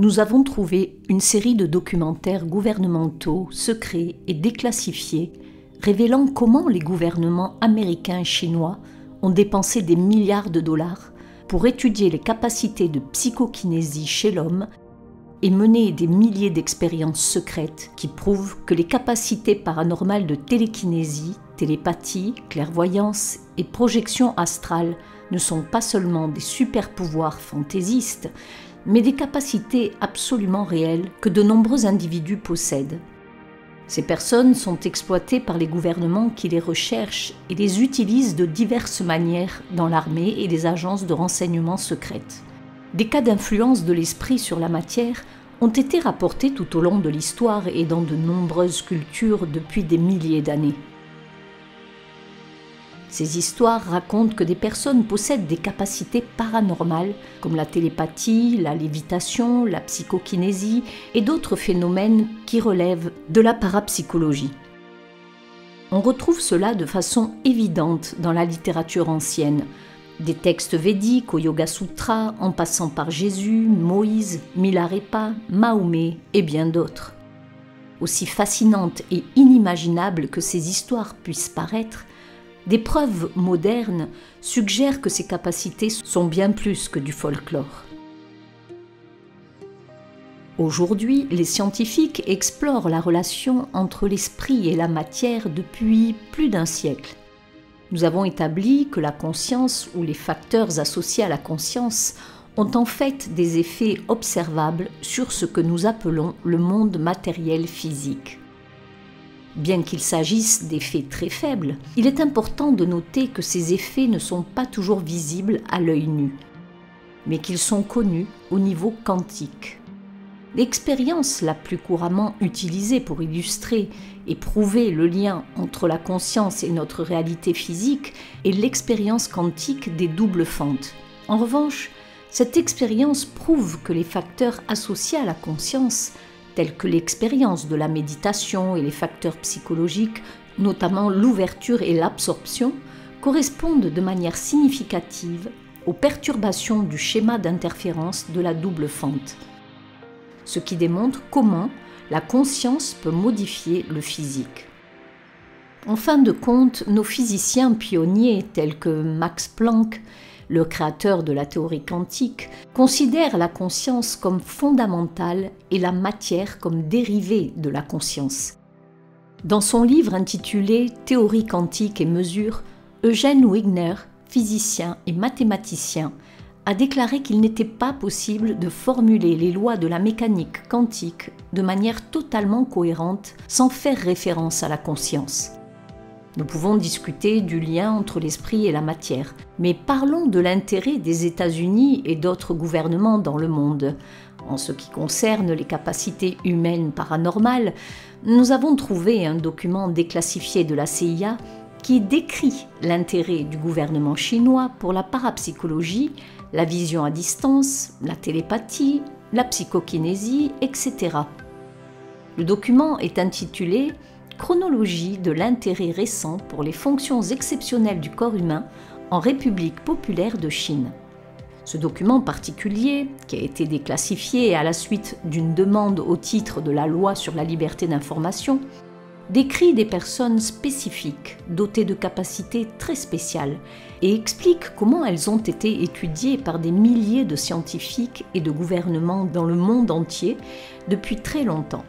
nous avons trouvé une série de documentaires gouvernementaux, secrets et déclassifiés, révélant comment les gouvernements américains et chinois ont dépensé des milliards de dollars pour étudier les capacités de psychokinésie chez l'homme et mener des milliers d'expériences secrètes qui prouvent que les capacités paranormales de télékinésie, télépathie, clairvoyance et projection astrale ne sont pas seulement des super-pouvoirs fantaisistes, mais des capacités absolument réelles que de nombreux individus possèdent. Ces personnes sont exploitées par les gouvernements qui les recherchent et les utilisent de diverses manières dans l'armée et les agences de renseignement secrètes. Des cas d'influence de l'esprit sur la matière ont été rapportés tout au long de l'histoire et dans de nombreuses cultures depuis des milliers d'années. Ces histoires racontent que des personnes possèdent des capacités paranormales comme la télépathie, la lévitation, la psychokinésie et d'autres phénomènes qui relèvent de la parapsychologie. On retrouve cela de façon évidente dans la littérature ancienne, des textes védiques au Yoga Sutra en passant par Jésus, Moïse, Milarepa, Mahomet et bien d'autres. Aussi fascinantes et inimaginables que ces histoires puissent paraître, des preuves modernes suggèrent que ces capacités sont bien plus que du folklore. Aujourd'hui, les scientifiques explorent la relation entre l'esprit et la matière depuis plus d'un siècle. Nous avons établi que la conscience ou les facteurs associés à la conscience ont en fait des effets observables sur ce que nous appelons le monde matériel physique. Bien qu'il s'agisse d'effets très faibles, il est important de noter que ces effets ne sont pas toujours visibles à l'œil nu, mais qu'ils sont connus au niveau quantique. L'expérience la plus couramment utilisée pour illustrer et prouver le lien entre la conscience et notre réalité physique est l'expérience quantique des doubles fentes. En revanche, cette expérience prouve que les facteurs associés à la conscience, tels que l'expérience de la méditation et les facteurs psychologiques, notamment l'ouverture et l'absorption, correspondent de manière significative aux perturbations du schéma d'interférence de la double fente, ce qui démontre comment la conscience peut modifier le physique. En fin de compte, nos physiciens pionniers tels que Max Planck, le créateur de la théorie quantique, considère la conscience comme fondamentale et la matière comme dérivée de la conscience. Dans son livre intitulé « Théorie quantique et mesure », Eugene Wigner, physicien et mathématicien, a déclaré qu'il n'était pas possible de formuler les lois de la mécanique quantique de manière totalement cohérente sans faire référence à la conscience. Nous pouvons discuter du lien entre l'esprit et la matière, mais parlons de l'intérêt des États-Unis et d'autres gouvernements dans le monde. En ce qui concerne les capacités humaines paranormales, nous avons trouvé un document déclassifié de la CIA qui décrit l'intérêt du gouvernement chinois pour la parapsychologie, la vision à distance, la télépathie, la psychokinésie, etc. Le document est intitulé « Chronologie de l'intérêt récent pour les fonctions exceptionnelles du corps humain en République populaire de Chine ». Ce document particulier, qui a été déclassifié à la suite d'une demande au titre de la loi sur la liberté d'information, décrit des personnes spécifiques dotées de capacités très spéciales et explique comment elles ont été étudiées par des milliers de scientifiques et de gouvernements dans le monde entier depuis très longtemps.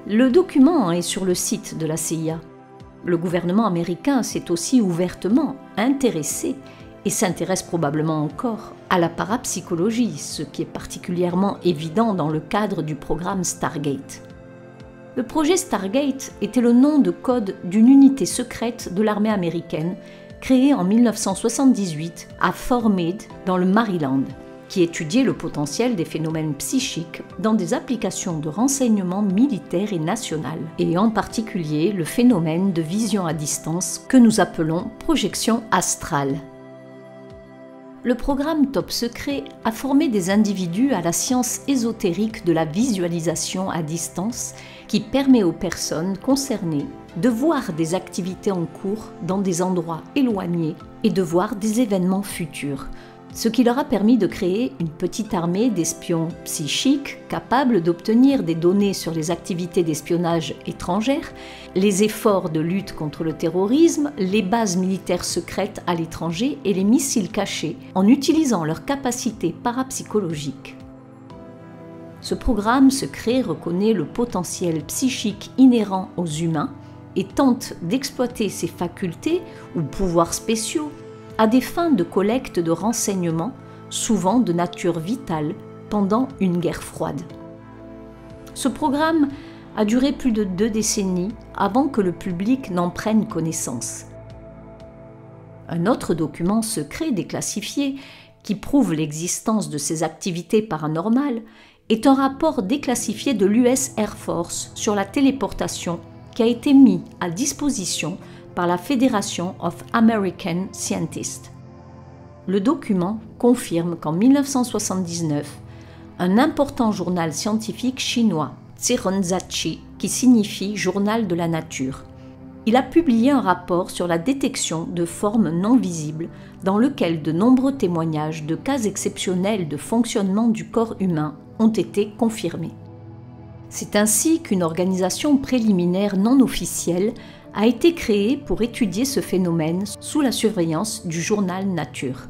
Le document est sur le site de la CIA. Le gouvernement américain s'est aussi ouvertement intéressé et s'intéresse probablement encore à la parapsychologie, ce qui est particulièrement évident dans le cadre du programme Stargate. Le projet Stargate était le nom de code d'une unité secrète de l'armée américaine créée en 1978 à Fort Meade, dans le Maryland, qui étudiait le potentiel des phénomènes psychiques dans des applications de renseignement militaire et national, et en particulier le phénomène de vision à distance que nous appelons projection astrale. Le programme Top Secret a formé des individus à la science ésotérique de la visualisation à distance qui permet aux personnes concernées de voir des activités en cours dans des endroits éloignés et de voir des événements futurs, ce qui leur a permis de créer une petite armée d'espions psychiques capables d'obtenir des données sur les activités d'espionnage étrangères, les efforts de lutte contre le terrorisme, les bases militaires secrètes à l'étranger et les missiles cachés en utilisant leurs capacités parapsychologiques. Ce programme secret reconnaît le potentiel psychique inhérent aux humains et tente d'exploiter ces facultés ou pouvoirs spéciaux à des fins de collecte de renseignements, souvent de nature vitale, pendant une guerre froide. Ce programme a duré plus de 2 décennies avant que le public n'en prenne connaissance. Un autre document secret déclassifié qui prouve l'existence de ces activités paranormales est un rapport déclassifié de l'US Air Force sur la téléportation qui a été mis à disposition par la Federation of American Scientists. Le document confirme qu'en 1979, un important journal scientifique chinois, Zhirongzhachi, qui signifie Journal de la Nature, il a publié un rapport sur la détection de formes non visibles dans lequel de nombreux témoignages de cas exceptionnels de fonctionnement du corps humain ont été confirmés. C'est ainsi qu'une organisation préliminaire non officielle a été créée pour étudier ce phénomène sous la surveillance du journal Nature.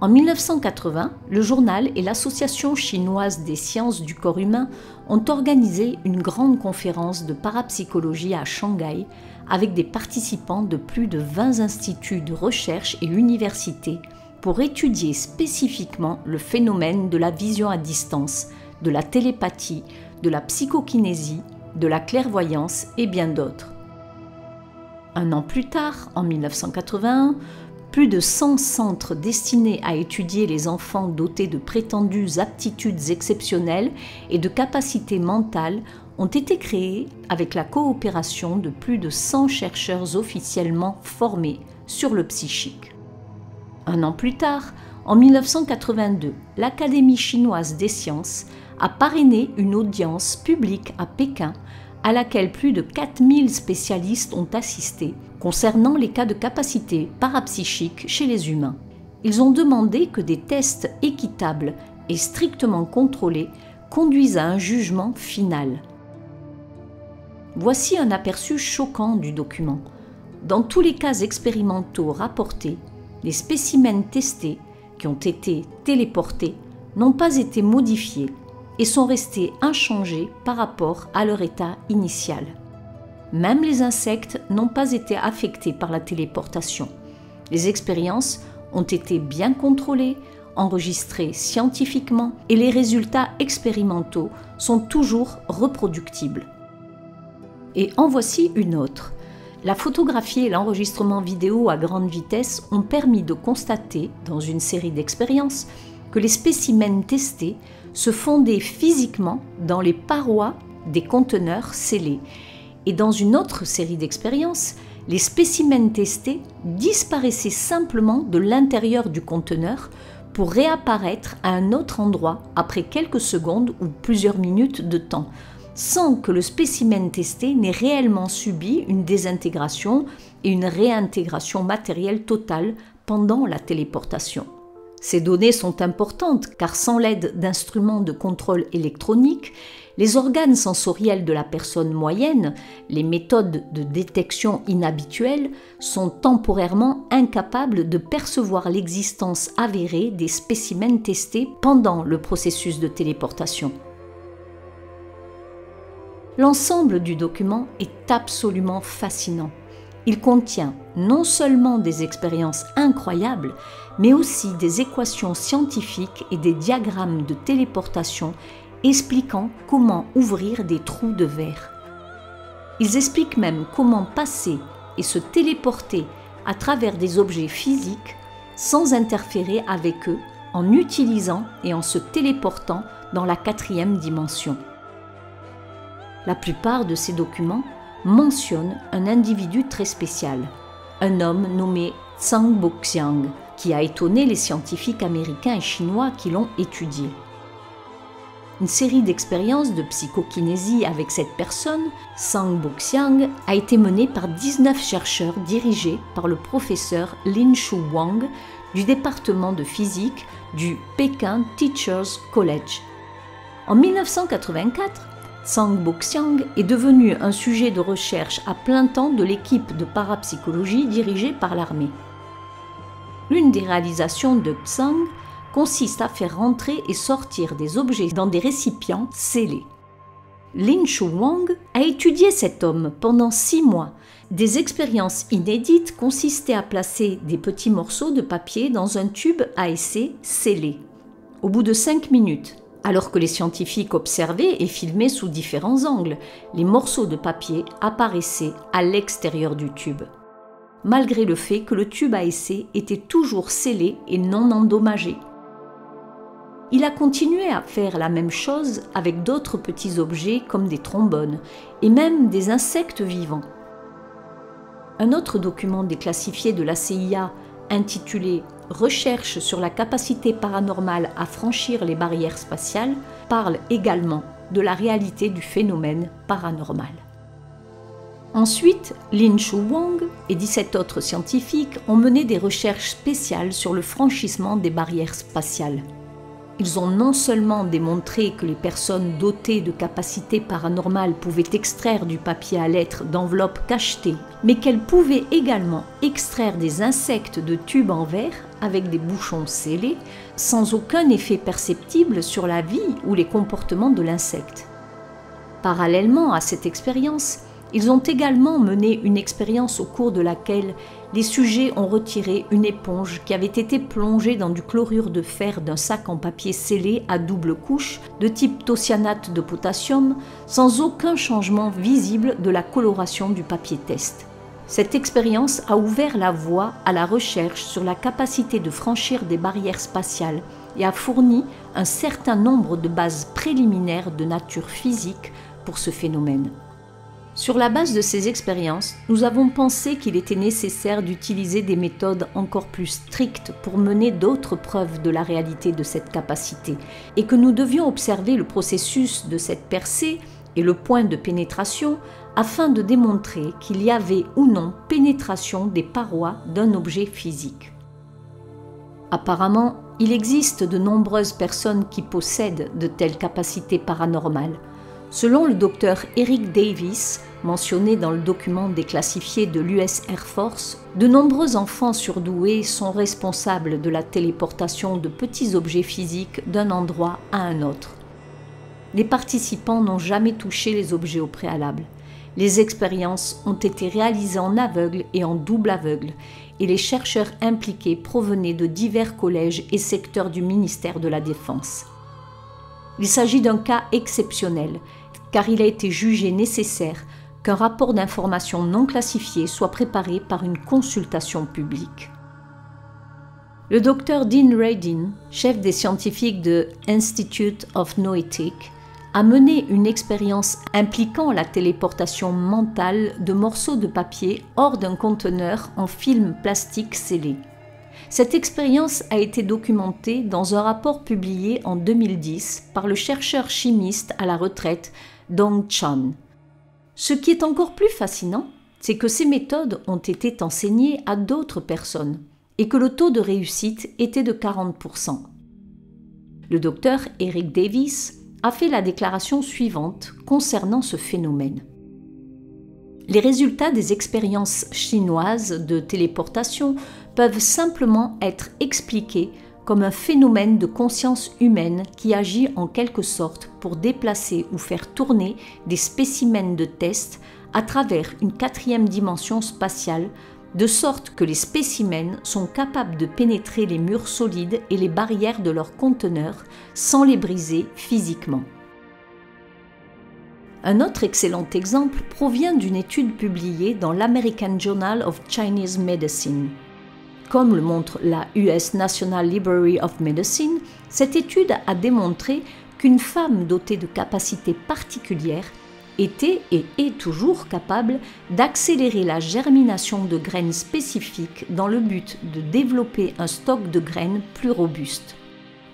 En 1980, le journal et l'Association chinoise des sciences du corps humain ont organisé une grande conférence de parapsychologie à Shanghai avec des participants de plus de 20 instituts de recherche et universités pour étudier spécifiquement le phénomène de la vision à distance, de la télépathie, de la psychokinésie, de la clairvoyance et bien d'autres. Un an plus tard, en 1981, plus de 100 centres destinés à étudier les enfants dotés de prétendues aptitudes exceptionnelles et de capacités mentales ont été créés avec la coopération de plus de 100 chercheurs officiellement formés sur le psychique. Un an plus tard, en 1982, l'Académie chinoise des sciences a parrainé une audience publique à Pékin à laquelle plus de 4000 spécialistes ont assisté concernant les cas de capacité parapsychique chez les humains. Ils ont demandé que des tests équitables et strictement contrôlés conduisent à un jugement final. Voici un aperçu choquant du document. Dans tous les cas expérimentaux rapportés, les spécimens testés, qui ont été téléportés, n'ont pas été modifiés et sont restés inchangés par rapport à leur état initial. Même les insectes n'ont pas été affectés par la téléportation. Les expériences ont été bien contrôlées, enregistrées scientifiquement et les résultats expérimentaux sont toujours reproductibles. Et en voici une autre. La photographie et l'enregistrement vidéo à grande vitesse ont permis de constater, dans une série d'expériences, que les spécimens testés se fondaient physiquement dans les parois des conteneurs scellés. Et dans une autre série d'expériences, les spécimens testés disparaissaient simplement de l'intérieur du conteneur pour réapparaître à un autre endroit après quelques secondes ou plusieurs minutes de temps, sans que le spécimen testé n'ait réellement subi une désintégration et une réintégration matérielle totale pendant la téléportation. Ces données sont importantes car sans l'aide d'instruments de contrôle électronique, les organes sensoriels de la personne moyenne, les méthodes de détection inhabituelles, sont temporairement incapables de percevoir l'existence avérée des spécimens testés pendant le processus de téléportation. L'ensemble du document est absolument fascinant. Il contient non seulement des expériences incroyables, mais aussi des équations scientifiques et des diagrammes de téléportation expliquant comment ouvrir des trous de verre. Ils expliquent même comment passer et se téléporter à travers des objets physiques sans interférer avec eux en utilisant et en se téléportant dans la 4e dimension. La plupart de ces documents mentionnent un individu très spécial, un homme nommé Zhang Boxiang, qui a étonné les scientifiques américains et chinois qui l'ont étudié. Une série d'expériences de psychokinésie avec cette personne, Zhang Boxiang, a été menée par 19 chercheurs dirigés par le professeur Lin Shu Wang, du département de physique du Peking Teachers College. En 1984, Zhang Boxiang est devenu un sujet de recherche à plein temps de l'équipe de parapsychologie dirigée par l'armée. L'une des réalisations de Zhang consiste à faire rentrer et sortir des objets dans des récipients scellés. Lin Shu Wang a étudié cet homme pendant 6 mois. Des expériences inédites consistaient à placer des petits morceaux de papier dans un tube à essai scellé. Au bout de 5 minutes, alors que les scientifiques observaient et filmaient sous différents angles, les morceaux de papier apparaissaient à l'extérieur du tube, malgré le fait que le tube à essai était toujours scellé et non endommagé. Il a continué à faire la même chose avec d'autres petits objets comme des trombones et même des insectes vivants. Un autre document déclassifié de la CIA intitulé « Recherche sur la capacité paranormale à franchir les barrières spatiales » parle également de la réalité du phénomène paranormal. Ensuite, Lin Shu Wang et 17 autres scientifiques ont mené des recherches spéciales sur le franchissement des barrières spatiales. Ils ont non seulement démontré que les personnes dotées de capacités paranormales pouvaient extraire du papier à lettres d'enveloppes cachetées, mais qu'elles pouvaient également extraire des insectes de tubes en verre avec des bouchons scellés, sans aucun effet perceptible sur la vie ou les comportements de l'insecte. Parallèlement à cette expérience, ils ont également mené une expérience au cours de laquelle les sujets ont retiré une éponge qui avait été plongée dans du chlorure de fer d'un sac en papier scellé à double couche de type thocyanate de potassium sans aucun changement visible de la coloration du papier test. Cette expérience a ouvert la voie à la recherche sur la capacité de franchir des barrières spatiales et a fourni un certain nombre de bases préliminaires de nature physique pour ce phénomène. Sur la base de ces expériences, nous avons pensé qu'il était nécessaire d'utiliser des méthodes encore plus strictes pour mener d'autres preuves de la réalité de cette capacité et que nous devions observer le processus de cette percée et le point de pénétration afin de démontrer qu'il y avait ou non pénétration des parois d'un objet physique. Apparemment, il existe de nombreuses personnes qui possèdent de telles capacités paranormales. Selon le docteur Eric Davis, mentionné dans le document déclassifié de l'US Air Force, de nombreux enfants surdoués sont responsables de la téléportation de petits objets physiques d'un endroit à un autre. Les participants n'ont jamais touché les objets au préalable. Les expériences ont été réalisées en aveugle et en double aveugle, et les chercheurs impliqués provenaient de divers collèges et secteurs du ministère de la Défense. Il s'agit d'un cas exceptionnel, car il a été jugé nécessaire qu'un rapport d'information non classifié soit préparé par une consultation publique. Le docteur Dean Radin, chef des scientifiques de Institute of Noetic, a mené une expérience impliquant la téléportation mentale de morceaux de papier hors d'un conteneur en film plastique scellé. Cette expérience a été documentée dans un rapport publié en 2010 par le chercheur chimiste à la retraite Dong Chan. Ce qui est encore plus fascinant, c'est que ces méthodes ont été enseignées à d'autres personnes et que le taux de réussite était de 40%. Le docteur Eric Davis a fait la déclaration suivante concernant ce phénomène. Les résultats des expériences chinoises de téléportation peuvent simplement être expliqués comme un phénomène de conscience humaine qui agit en quelque sorte pour déplacer ou faire tourner des spécimens de test à travers une 4e dimension spatiale, de sorte que les spécimens sont capables de pénétrer les murs solides et les barrières de leur conteneur sans les briser physiquement. Un autre excellent exemple provient d'une étude publiée dans l'American Journal of Chinese Medicine. Comme le montre la US National Library of Medicine, cette étude a démontré qu'une femme dotée de capacités particulières était et est toujours capable d'accélérer la germination de graines spécifiques dans le but de développer un stock de graines plus robuste.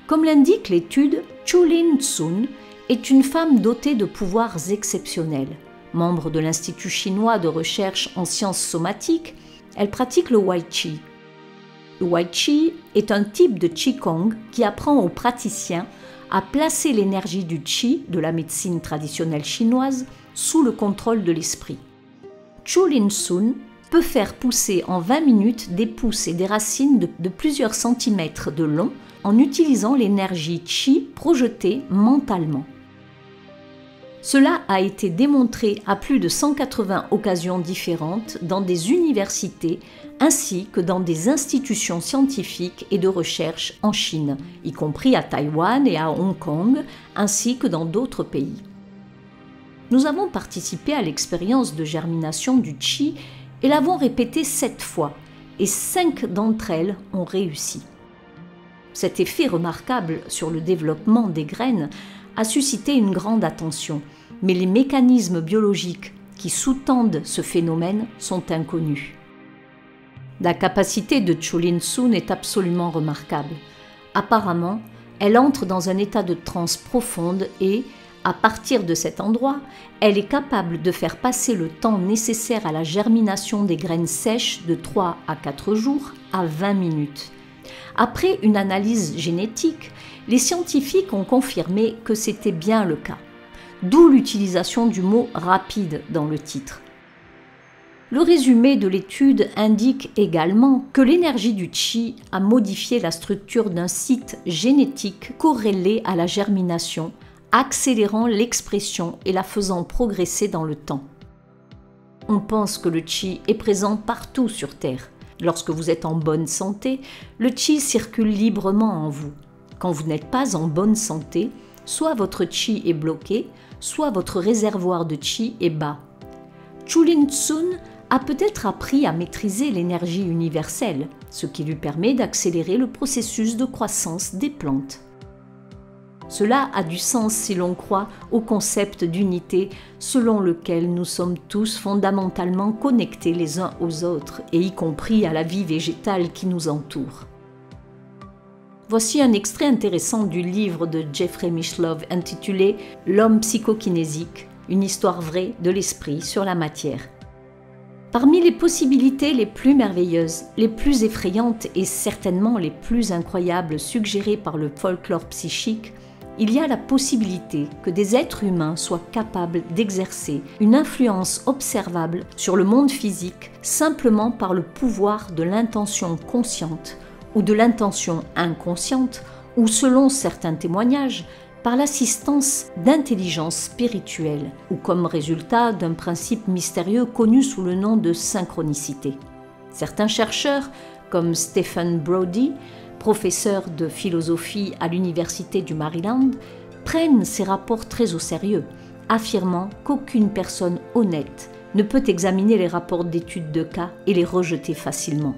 Comme l'indique l'étude, Chulin Tsun est une femme dotée de pouvoirs exceptionnels. Membre de l'Institut chinois de recherche en sciences somatiques, elle pratique le Wai Chi. Wai Chi est un type de Qigong qui apprend aux praticiens à placer l'énergie du Qi, de la médecine traditionnelle chinoise, sous le contrôle de l'esprit. Chu Lin Sun peut faire pousser en 20 minutes des pousses et des racines de plusieurs centimètres de long en utilisant l'énergie Qi projetée mentalement. Cela a été démontré à plus de 180 occasions différentes dans des universités ainsi que dans des institutions scientifiques et de recherche en Chine, y compris à Taïwan et à Hong Kong, ainsi que dans d'autres pays. Nous avons participé à l'expérience de germination du Qi et l'avons répétée 7 fois, et 5 d'entre elles ont réussi. Cet effet remarquable sur le développement des graines a suscité une grande attention, mais les mécanismes biologiques qui sous-tendent ce phénomène sont inconnus. La capacité de Chu Lin Sun est absolument remarquable. Apparemment, elle entre dans un état de transe profonde et, à partir de cet endroit, elle est capable de faire passer le temps nécessaire à la germination des graines sèches de 3 à 4 jours à 20 minutes. Après une analyse génétique, les scientifiques ont confirmé que c'était bien le cas, d'où l'utilisation du mot « rapide » dans le titre. Le résumé de l'étude indique également que l'énergie du Qi a modifié la structure d'un site génétique corrélé à la germination, accélérant l'expression et la faisant progresser dans le temps. On pense que le Qi est présent partout sur Terre. Lorsque vous êtes en bonne santé, le Qi circule librement en vous. Quand vous n'êtes pas en bonne santé, soit votre Qi est bloqué, soit votre réservoir de Qi est bas. Chu Lin Sun a peut-être appris à maîtriser l'énergie universelle, ce qui lui permet d'accélérer le processus de croissance des plantes. Cela a du sens si l'on croit au concept d'unité selon lequel nous sommes tous fondamentalement connectés les uns aux autres, et y compris à la vie végétale qui nous entoure. Voici un extrait intéressant du livre de Jeffrey Mishlove intitulé « L'homme psychokinésique, une histoire vraie de l'esprit sur la matière ». Parmi les possibilités les plus merveilleuses, les plus effrayantes et certainement les plus incroyables suggérées par le folklore psychique, il y a la possibilité que des êtres humains soient capables d'exercer une influence observable sur le monde physique simplement par le pouvoir de l'intention consciente ou de l'intention inconsciente ou, selon certains témoignages, par l'assistance d'intelligence spirituelle ou comme résultat d'un principe mystérieux connu sous le nom de synchronicité. Certains chercheurs, comme Stephen Brody, professeur de philosophie à l'Université du Maryland, prennent ces rapports très au sérieux, affirmant qu'aucune personne honnête ne peut examiner les rapports d'études de cas et les rejeter facilement.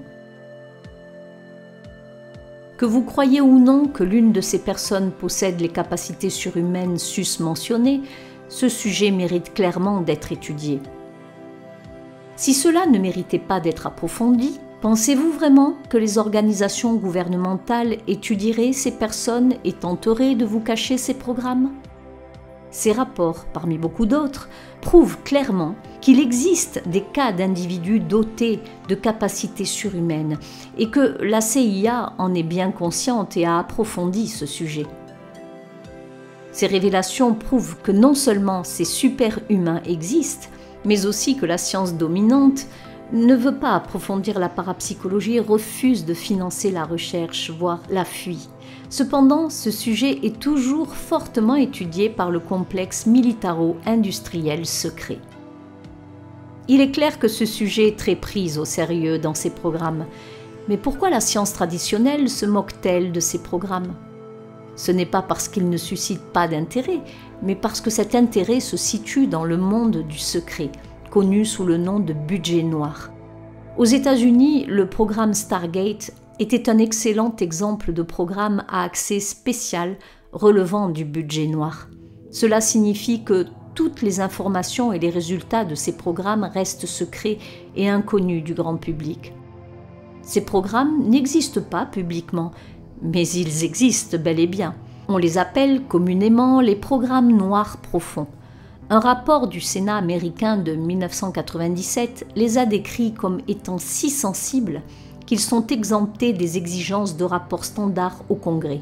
Que vous croyez ou non que l'une de ces personnes possède les capacités surhumaines sus-mentionnées, ce sujet mérite clairement d'être étudié. Si cela ne méritait pas d'être approfondi, pensez-vous vraiment que les organisations gouvernementales étudieraient ces personnes et tenteraient de vous cacher ces programmes ? Ces rapports, parmi beaucoup d'autres, prouvent clairement qu'il existe des cas d'individus dotés de capacités surhumaines et que la CIA en est bien consciente et a approfondi ce sujet. Ces révélations prouvent que non seulement ces super-humains existent, mais aussi que la science dominante ne veut pas approfondir la parapsychologie et refuse de financer la recherche, voire la fuit. Cependant, ce sujet est toujours fortement étudié par le complexe militaro-industriel secret. Il est clair que ce sujet est très pris au sérieux dans ces programmes. Mais pourquoi la science traditionnelle se moque-t-elle de ces programmes ? Ce n'est pas parce qu'ils ne suscitent pas d'intérêt, mais parce que cet intérêt se situe dans le monde du secret, connu sous le nom de budget noir. Aux États-Unis, le programme Stargate était un excellent exemple de programme à accès spécial relevant du budget noir. Cela signifie que toutes les informations et les résultats de ces programmes restent secrets et inconnus du grand public. Ces programmes n'existent pas publiquement, mais ils existent bel et bien. On les appelle communément les programmes noirs profonds. Un rapport du Sénat américain de 1997 les a décrits comme étant si sensibles qu'ils sont exemptés des exigences de rapports standards au Congrès.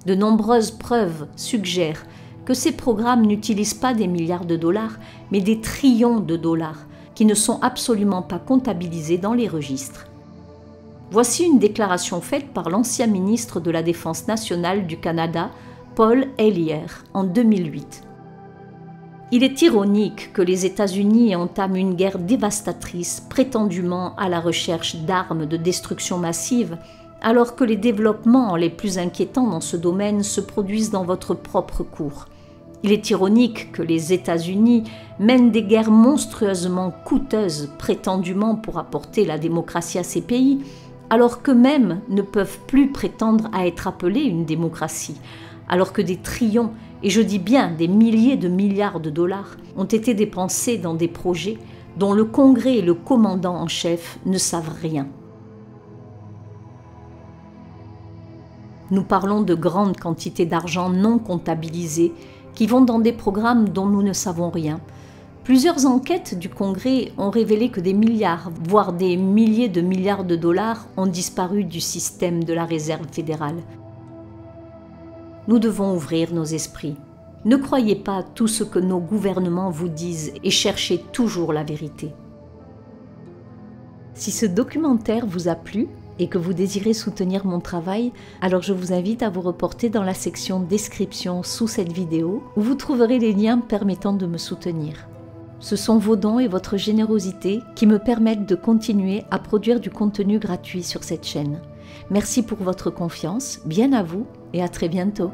De nombreuses preuves suggèrent que ces programmes n'utilisent pas des milliards de dollars, mais des trillions de dollars, qui ne sont absolument pas comptabilisés dans les registres. Voici une déclaration faite par l'ancien ministre de la Défense nationale du Canada, Paul Hellyer, en 2008. Il est ironique que les États-Unis entament une guerre dévastatrice, prétendument à la recherche d'armes de destruction massive, alors que les développements les plus inquiétants dans ce domaine se produisent dans votre propre cour. Il est ironique que les États-Unis mènent des guerres monstrueusement coûteuses, prétendument pour apporter la démocratie à ces pays, alors qu'eux-mêmes ne peuvent plus prétendre à être appelés une démocratie, alors que des trillions, et je dis bien des milliers de milliards de dollars, ont été dépensés dans des projets dont le Congrès et le commandant en chef ne savent rien. Nous parlons de grandes quantités d'argent non comptabilisées qui vont dans des programmes dont nous ne savons rien. Plusieurs enquêtes du Congrès ont révélé que des milliards, voire des milliers de milliards de dollars ont disparu du système de la Réserve fédérale. Nous devons ouvrir nos esprits. Ne croyez pas tout ce que nos gouvernements vous disent et cherchez toujours la vérité. Si ce documentaire vous a plu et que vous désirez soutenir mon travail, alors je vous invite à vous reporter dans la section description sous cette vidéo où vous trouverez les liens permettant de me soutenir. Ce sont vos dons et votre générosité qui me permettent de continuer à produire du contenu gratuit sur cette chaîne. Merci pour votre confiance, bien à vous et à très bientôt.